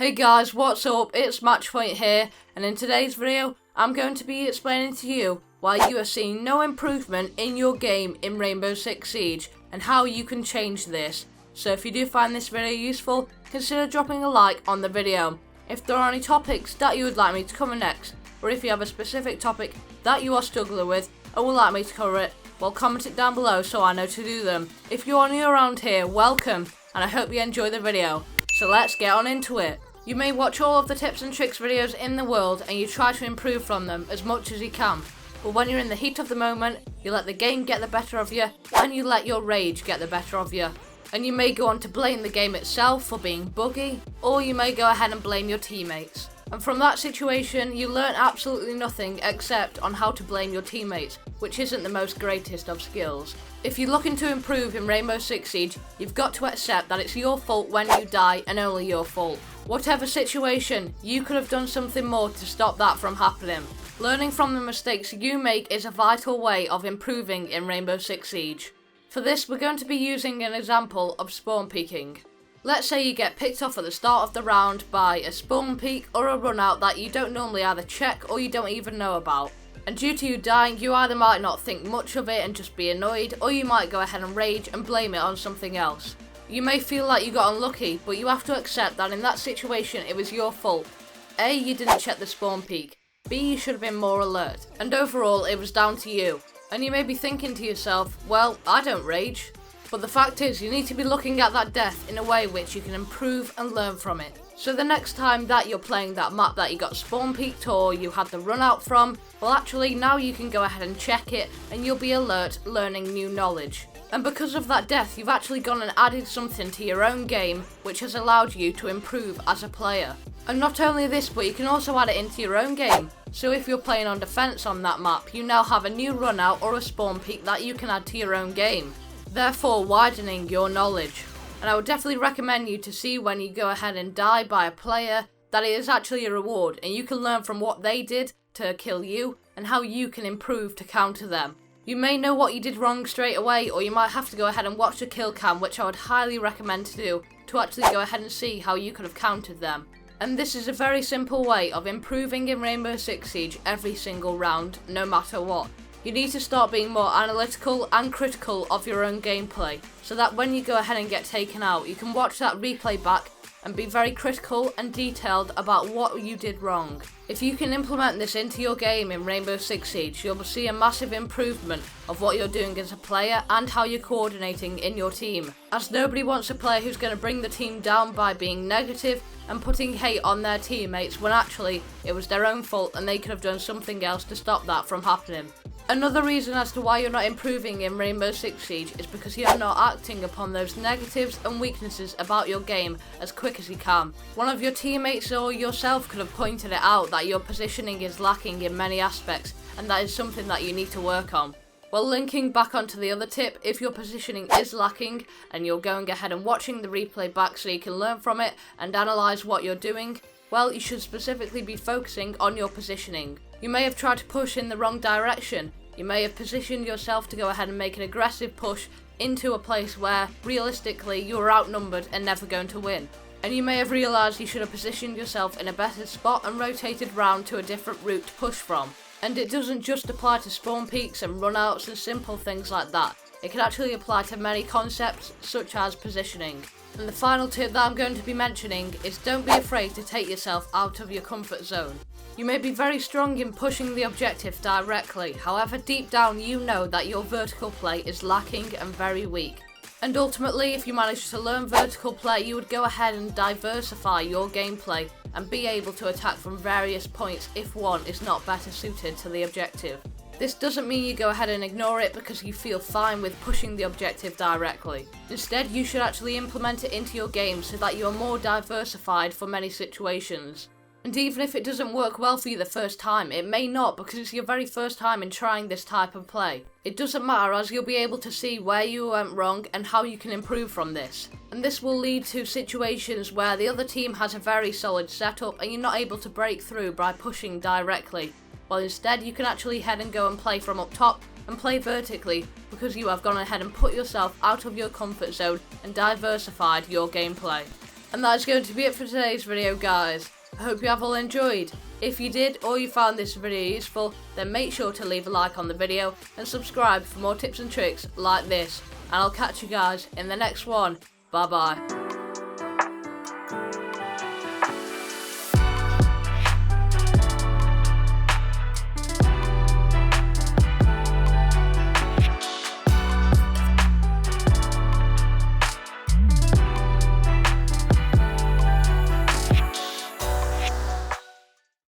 Hey guys, what's up? It's MatchPoint here, and in today's video, I'm going to be explaining to you why you are seeing no improvement in your game in Rainbow Six Siege, and how you can change this. So if you do find this video useful, consider dropping a like on the video. If there are any topics that you would like me to cover next, or if you have a specific topic that you are struggling with and would like me to cover it, well, comment it down below so I know to do them. If you are new around here, welcome, and I hope you enjoy the video. So let's get on into it. You may watch all of the tips and tricks videos in the world and you try to improve from them as much as you can. But when you're in the heat of the moment, you let the game get the better of you and you let your rage get the better of you. And you may go on to blame the game itself for being buggy, or you may go ahead and blame your teammates. And from that situation, you learn absolutely nothing except on how to blame your teammates, which isn't the most greatest of skills. If you're looking to improve in Rainbow Six Siege, you've got to accept that it's your fault when you die and only your fault. Whatever situation, you could have done something more to stop that from happening. Learning from the mistakes you make is a vital way of improving in Rainbow Six Siege. For this, we're going to be using an example of spawn peeking. Let's say you get picked off at the start of the round by a spawn peek or a run out that you don't normally either check or you don't even know about. And due to you dying, you either might not think much of it and just be annoyed, or you might go ahead and rage and blame it on something else. You may feel like you got unlucky, but you have to accept that in that situation it was your fault. A, you didn't check the spawn peek. B, you should have been more alert. And overall, it was down to you. And you may be thinking to yourself, well, I don't rage. But the fact is, you need to be looking at that death in a way which you can improve and learn from it. So the next time that you're playing that map that you got spawn peeked or you had the run out from, well actually now you can go ahead and check it and you'll be alert, learning new knowledge. And because of that death, you've actually gone and added something to your own game which has allowed you to improve as a player. And not only this, but you can also add it into your own game. So if you're playing on defense on that map, you now have a new run out or a spawn peek that you can add to your own game, therefore widening your knowledge. And I would definitely recommend you to see when you go ahead and die by a player that it is actually a reward and you can learn from what they did to kill you and how you can improve to counter them. You may know what you did wrong straight away, or you might have to go ahead and watch the kill cam, which I would highly recommend to do, to actually go ahead and see how you could have countered them. And this is a very simple way of improving in Rainbow Six Siege every single round, no matter what. You need to start being more analytical and critical of your own gameplay, so that when you go ahead and get taken out, you can watch that replay back and be very critical and detailed about what you did wrong. If you can implement this into your game in Rainbow Six Siege, you'll see a massive improvement of what you're doing as a player and how you're coordinating in your team, as nobody wants a player who's going to bring the team down by being negative and putting hate on their teammates when actually it was their own fault and they could have done something else to stop that from happening. Another reason as to why you're not improving in Rainbow Six Siege is because you're not acting upon those negatives and weaknesses about your game as quick as you can. One of your teammates or yourself could have pointed it out that your positioning is lacking in many aspects, and that is something that you need to work on. Well, linking back onto the other tip, if your positioning is lacking and you're going ahead and watching the replay back so you can learn from it and analyse what you're doing, well, you should specifically be focusing on your positioning. You may have tried to push in the wrong direction. You may have positioned yourself to go ahead and make an aggressive push into a place where, realistically, you are outnumbered and never going to win. And you may have realised you should have positioned yourself in a better spot and rotated round to a different route to push from. And it doesn't just apply to spawn peeks and runouts and simple things like that. It can actually apply to many concepts, such as positioning. And the final tip that I'm going to be mentioning is don't be afraid to take yourself out of your comfort zone. You may be very strong in pushing the objective directly, however deep down you know that your vertical play is lacking and very weak. And ultimately, if you manage to learn vertical play, you would go ahead and diversify your gameplay and be able to attack from various points if one is not better suited to the objective. This doesn't mean you go ahead and ignore it because you feel fine with pushing the objective directly. Instead, you should actually implement it into your game so that you are more diversified for many situations. And even if it doesn't work well for you the first time, it may not because it's your very first time in trying this type of play. It doesn't matter, as you'll be able to see where you went wrong and how you can improve from this. And this will lead to situations where the other team has a very solid setup and you're not able to break through by pushing directly. While instead you can actually head and go and play from up top and play vertically because you have gone ahead and put yourself out of your comfort zone and diversified your gameplay. And that is going to be it for today's video, guys. I hope you have all enjoyed. If you did or you found this video useful, then make sure to leave a like on the video and subscribe for more tips and tricks like this. And I'll catch you guys in the next one. Bye bye.